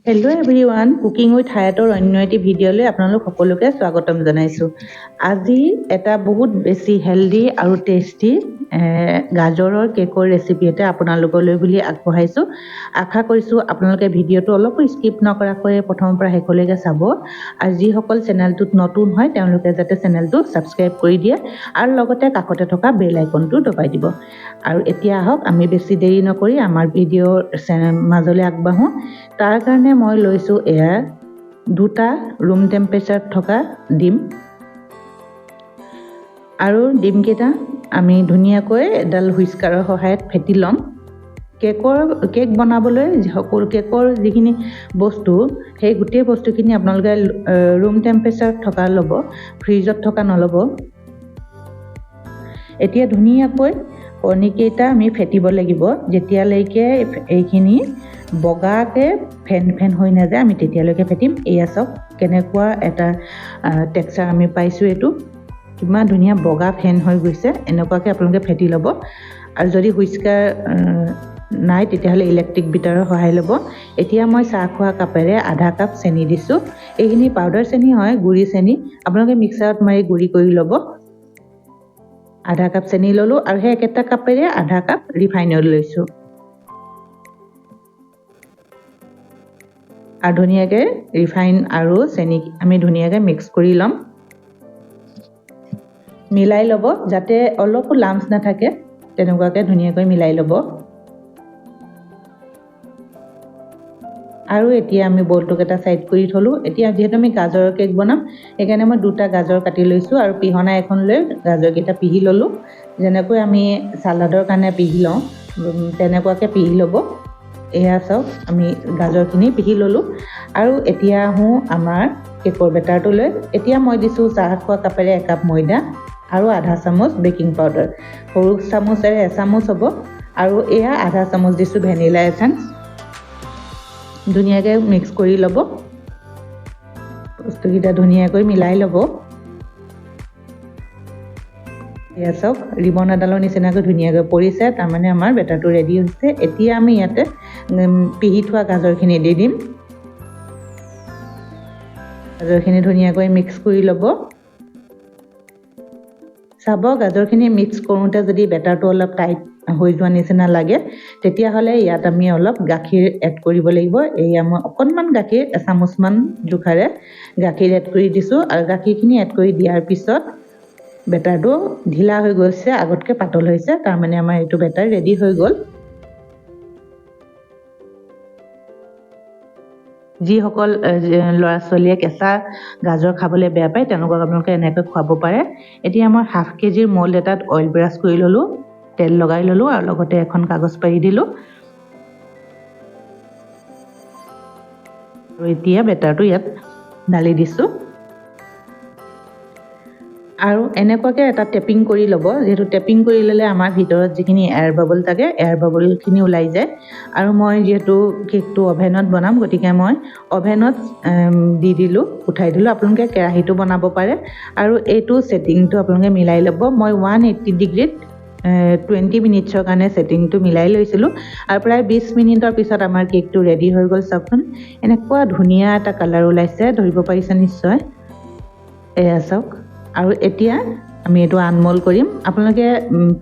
Hello' everyone, cooking with হায়াতৰ অন্য এটি ভিডিঅ'লৈ আপোনালোক সকলোকে স্বাগতম জনাইছোঁ। আজি এটা বহুত বেছি হেল্ডি আৰু টেষ্টি গাজৰৰ কেকৰ ৰেচিপি এটা আপোনালোকলৈ বুলি আগবঢ়াইছোঁ। আশা কৰিছোঁ আপোনালোকে ভিডিঅ'টো অলপো স্কিপ নকৰাকৈ প্ৰথমৰ পৰা শেষলৈকে চাব। আৰু যিসকল চেনেলটোত নতুন হয় তেওঁলোকে যাতে চেনেলটো ছাবস্ক্ৰাইব কৰি দিয়ে আৰু লগতে কাষতে থকা বেল আইকনটো দবাই দিব। আৰু এতিয়া আহক আমি বেছি দেৰি নকৰি আমাৰ ভিডিঅ'ৰ মাজলৈ আগবাঢ়োঁ। তাৰ কাৰণে মই লৈছোঁ এয়া 2টা ৰুম টেম্পাৰেচাৰত থকা ডিম। আৰু ডিমকেইটা আমি ধুনীয়াকৈ এডাল হুইস্কাৰৰ সহায়ত ফেটি ল'ম। কেক বনাবলৈ সকলো কেকৰ যিখিনি বস্তু সেই গোটেই বস্তুখিনি আপোনালোকে ৰুম টেম্পাৰেচাৰত থকা ল'ব, ফ্ৰিজত থকা নল'ব। এতিয়া ধুনীয়াকৈ কণীকেইটা আমি ফেটিব লাগিব। যেতিয়ালৈকে এইখিনি বগাকৈ ফেন হৈ নাযায় আমি তেতিয়ালৈকে ফেটিম। এয়া চাওক কেনেকুৱা এটা টেক্সচাৰ আমি পাইছোঁ। এইটো কিমান ধুনীয়া বগা ফেন হৈ গৈছে। এনেকুৱাকৈ আপোনালোকে ফেটি ল'ব। আৰু যদি হুইস্কাৰ নাই তেতিয়াহ'লে ইলেক্ট্ৰিক বিটাৰৰ সহায় ল'ব। এতিয়া মই চাহ খোৱা কাপেৰে আধা কাপ চেনি দিছোঁ। এইখিনি পাউডাৰ চেনি হয়, গুড়ি চেনি। আপোনালোকে মিক্সাৰত মাৰি গুড়ি কৰি ল'ব। আধা কাপ চেনি ল'লোঁ আৰু সেই একেটা কাপেৰে আধা কাপ ৰিফাইন অইল লৈছোঁ। আৰু ধুনীয়াকৈ ৰিফাইন আৰু চেনি আমি ধুনীয়াকৈ মিক্স কৰি ল'ম। মিলাই ল'ব যাতে অলপো লাম্পছ নাথাকে, তেনেকুৱাকৈ ধুনীয়াকৈ মিলাই ল'ব। আৰু এতিয়া আমি বলটোক এটা ছাইড কৰি থ'লোঁ। এতিয়া যিহেতু আমি গাজৰৰ কেক বনাম সেইকাৰণে মই 2টা গাজৰ কাটি লৈছোঁ আৰু পিহনা এখন লৈ গাজৰকেইটা পিহি ল'লোঁ। যেনেকৈ আমি চালাডৰ কাৰণে পিহি লওঁ তেনেকুৱাকৈ পিহি ল'ব। এয়া চাওক আমি গাজৰখিনি পিহি ল'লোঁ। আৰু এতিয়া আহোঁ আমাৰ কেকৰ বেটাৰটোলৈ। এতিয়া মই দিছোঁ চাহ খোৱা কাপেৰে 1 কাপ ময়দা আৰু আধা চামুচ বেকিং পাউডাৰ। সৰু চামুচেৰে 1 চামুচ হ'ব। আৰু এয়া আধা চামুচ দিছোঁ ভেনিলা এচেঞ্চ। ধুনীয়াকৈ মিক্স কৰি ল'ব। বস্তুকেইটা ধুনীয়াকৈ মিলাই ল'ব। এয়া চাওক ৰিবন এডালৰ নিচিনাকৈ ধুনীয়াকৈ পৰিছে, তাৰমানে আমাৰ বেটাৰটো ৰেডি হৈছে। এতিয়া আমি ইয়াতে পিহি থোৱা গাজৰখিনি দি দিম। গাজৰখিনি ধুনীয়াকৈ মিক্স কৰি ল'ব। চাব গাজৰখিনি মিক্স কৰোঁতে যদি বেটাৰটো অলপ টাইট হৈ যোৱা নিচিনা লাগে তেতিয়াহ'লে ইয়াত আমি অলপ গাখীৰ এড কৰিব লাগিব। এয়া মই অকণমান গাখীৰ 1 চামুচমান জোখাৰে গাখীৰ এড কৰি দিছোঁ। আৰু গাখীৰখিনি এড কৰি দিয়াৰ পিছত বেটাৰটো ঢিলা হৈ গৈছে, আগতকৈ পাতল হৈছে, তাৰমানে আমাৰ এইটো বেটাৰ ৰেডি হৈ গ'ল। যিসকল ল'ৰা ছোৱালীয়ে কেঁচা গাজৰ খাবলৈ বেয়া পায় তেওঁলোকক আপোনালোকে এনেকৈ খুৱাব পাৰে। এতিয়া মই ½ কেজিৰ মল্ড এটাত অইল ব্ৰাছ কৰি ল'লোঁ, তেল লগাই ল'লোঁ আৰু লগতে এখন কাগজ পাৰি দিলোঁ। আৰু এতিয়া বেটাৰটো ইয়াত ঢালি দিছোঁ। আৰু এনেকুৱাকৈ এটা টেপিং কৰি ল'ব। যিহেতু টেপিং কৰি ল'লে আমাৰ ভিতৰত যিখিনি এয়াৰ বাবল থাকে এয়াৰ বাবলখিনি ওলাই যায়। আৰু মই যিহেতু কেকটো অভেনত বনাম গতিকে মই অভেনত দি দিলোঁ, উঠাই দিলোঁ। আপোনালোকে কেৰাহীটো বনাব পাৰে। আৰু এইটো ছেটিংটো আপোনালোকে মিলাই ল'ব। মই 180 ডিগ্ৰীত 20 মিনিটছৰ কাৰণে ছেটিংটো মিলাই লৈছিলোঁ। আৰু প্ৰায় 20 মিনিটৰ পিছত আমাৰ কেকটো ৰেডি হৈ গ'ল। চাওকচোন এনেকুৱা ধুনীয়া এটা কালাৰ ওলাইছে, ধৰিব পাৰিছে নিশ্চয়। এয়া চাওক। আৰু এতিয়া আমি এইটো আনমোল কৰিম। আপোনালোকে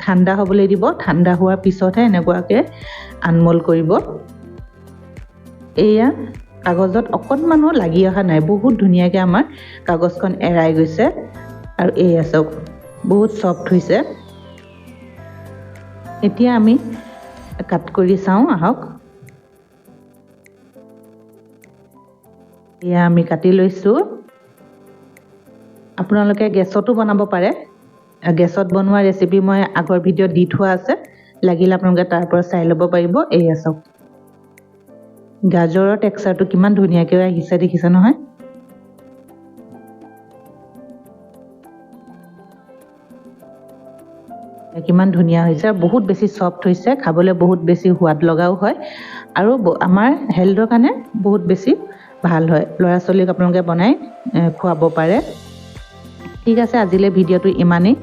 ঠাণ্ডা হ'বলৈ দিব। ঠাণ্ডা হোৱাৰ পিছতহে এনেকুৱাকৈ আনমোল কৰিব। এয়া কাগজত অকণমানো লাগি অহা নাই, বহুত ধুনীয়াকৈ আমাৰ কাগজখন এৰাই গৈছে। আৰু এয়া চাওক বহুত ছফ্ট হৈছে। এতিয়া আমি কাট কৰি চাওঁ আহক। এয়া আমি কাটি লৈছোঁ। আপোনালোকে গেছতো বনাব পাৰে। গেছত বনোৱা ৰেচিপি মই আগৰ ভিডিঅ'ত দি থোৱা আছে, লাগিলে আপোনালোকে তাৰ পৰা চাই ল'ব পাৰিব। এয়া চাওক গাজৰৰ টেক্সচাৰটো কিমান ধুনীয়াকৈ আহিছে, দেখিছে নহয়? কিমান ধুনীয়া হৈছে, বহুত বেছি ছফ্ট হৈছে, খাবলৈ বহুত বেছি সোৱাদ লগাও হয়। আৰু আমাৰ হেল্থৰ কাৰণে বহুত বেছি ভাল হয়। ল'ৰা ছোৱালীক আপোনালোকে বনাই খুৱাব পাৰে। ঠিক আছে, আজিলৈ ভিডিঅ'টো ইমানেই।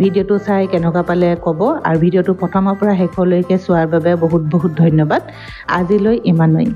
ভিডিঅ'টো চাই কেনেকুৱা পালে ক'ব। আৰু ভিডিঅ'টো প্ৰথমৰ পৰা শেষলৈকে চোৱাৰ বাবে বহুত বহুত ধন্যবাদ। আজিলৈ ইমানেই।